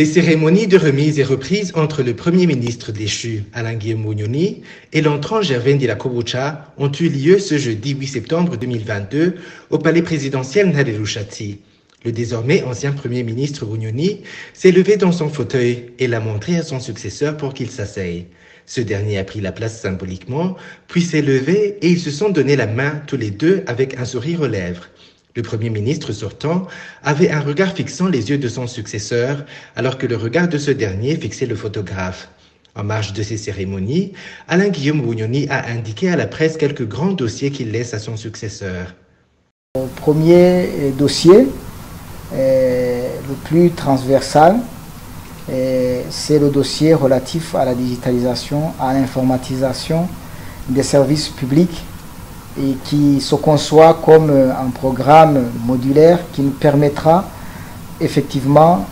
Les cérémonies de remise et reprise entre le Premier ministre déchu, Alain Guillaume Bunyoni, et l'entrant Gervais Ndirakobucha ont eu lieu ce jeudi 8 septembre 2022 au palais présidentiel Ntare Rushatsi. Le désormais ancien Premier ministre Bunyoni s'est levé dans son fauteuil et l'a montré à son successeur pour qu'il s'asseye. Ce dernier a pris la place symboliquement, puis s'est levé et ils se sont donné la main tous les deux avec un sourire aux lèvres. Le Premier ministre sortant avait un regard fixant les yeux de son successeur, alors que le regard de ce dernier fixait le photographe. En marge de ces cérémonies, Alain Guillaume Bunyoni a indiqué à la presse quelques grands dossiers qu'il laisse à son successeur. Le premier dossier, le plus transversal, c'est le dossier relatif à la digitalisation, à l'informatisation des services publics, et qui se conçoit comme un programme modulaire qui nous permettra effectivement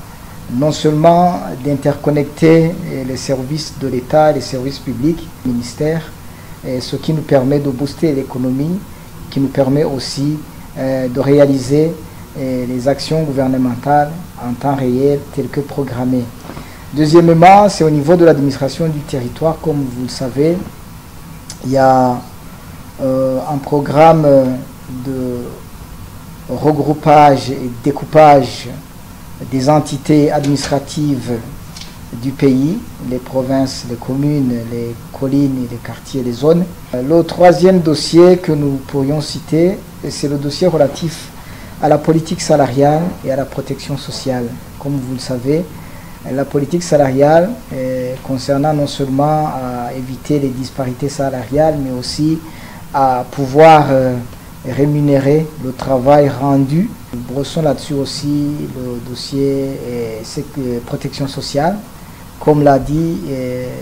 non seulement d'interconnecter les services de l'État, les services publics, les ministères, ce qui nous permet de booster l'économie, qui nous permet aussi de réaliser les actions gouvernementales en temps réel telles que programmées. Deuxièmement, c'est au niveau de l'administration du territoire, comme vous le savez, il y a un programme de regroupage et découpage des entités administratives du pays, les provinces, les communes, les collines, les quartiers, les zones. Le troisième dossier que nous pourrions citer, c'est le dossier relatif à la politique salariale et à la protection sociale. Comme vous le savez, la politique salariale concernant non seulement à éviter les disparités salariales, mais aussi à pouvoir rémunérer le travail rendu. Nous brossons là-dessus aussi le dossier protection sociale. Comme l'a dit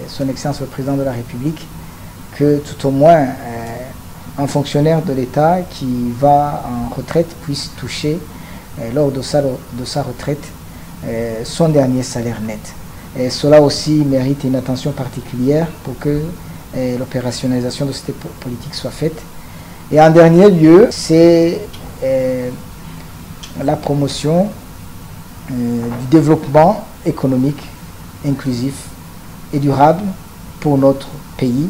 son Excellence le Président de la République, que tout au moins un fonctionnaire de l'État qui va en retraite puisse toucher lors de sa retraite son dernier salaire net. Et cela aussi mérite une attention particulière pour que l'opérationnalisation de cette politique soit faite. Et en dernier lieu, c'est la promotion du développement économique inclusif et durable pour notre pays.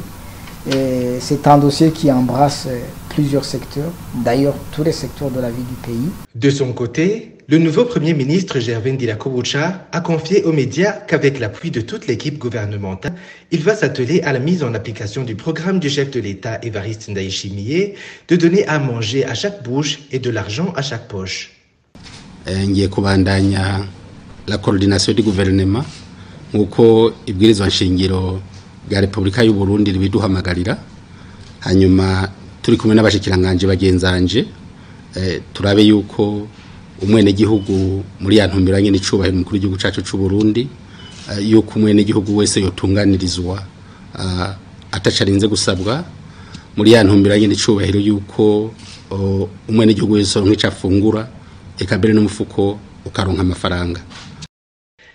C'est un dossier qui embrasse plusieurs secteurs, d'ailleurs tous les secteurs de la vie du pays. De son côté, le nouveau Premier ministre Gervais Ndirakobucha a confié aux médias qu'avec l'appui de toute l'équipe gouvernementale, il va s'atteler à la mise en application du programme du chef de l'État Évariste Ndayishimiye de donner à manger à chaque bouche et de l'argent à chaque poche. Ngiye kubandanya la coordination du gouvernement nkuko ibwirizwa nshingiro bwa Repubulika y'u Burundi ribiduhamagarira, hanyuma turi kumwe n'abashikiranganje bagenzanje turabe yuko umwene gihugu muri ya ntumbero nyene icubahiro mukuru w'igihugu cacu c'u Burundi, yuko umwene gihugu wese yotunganirizwa atacarinze gusabwa, muri ya ntumbero nyene icubahiro yuko umwene gihugu wese nk'ico afungura ekabere n'umufuko ukaronka amafaranga.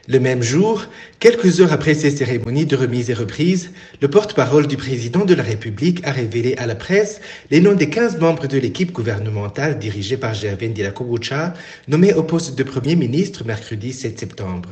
Le même jour, quelques heures après ces cérémonies de remise et reprise, le porte-parole du président de la République a révélé à la presse les noms des 15 membres de l'équipe gouvernementale dirigée par Gervais Ndirakobucha, nommés au poste de Premier ministre mercredi 7 septembre.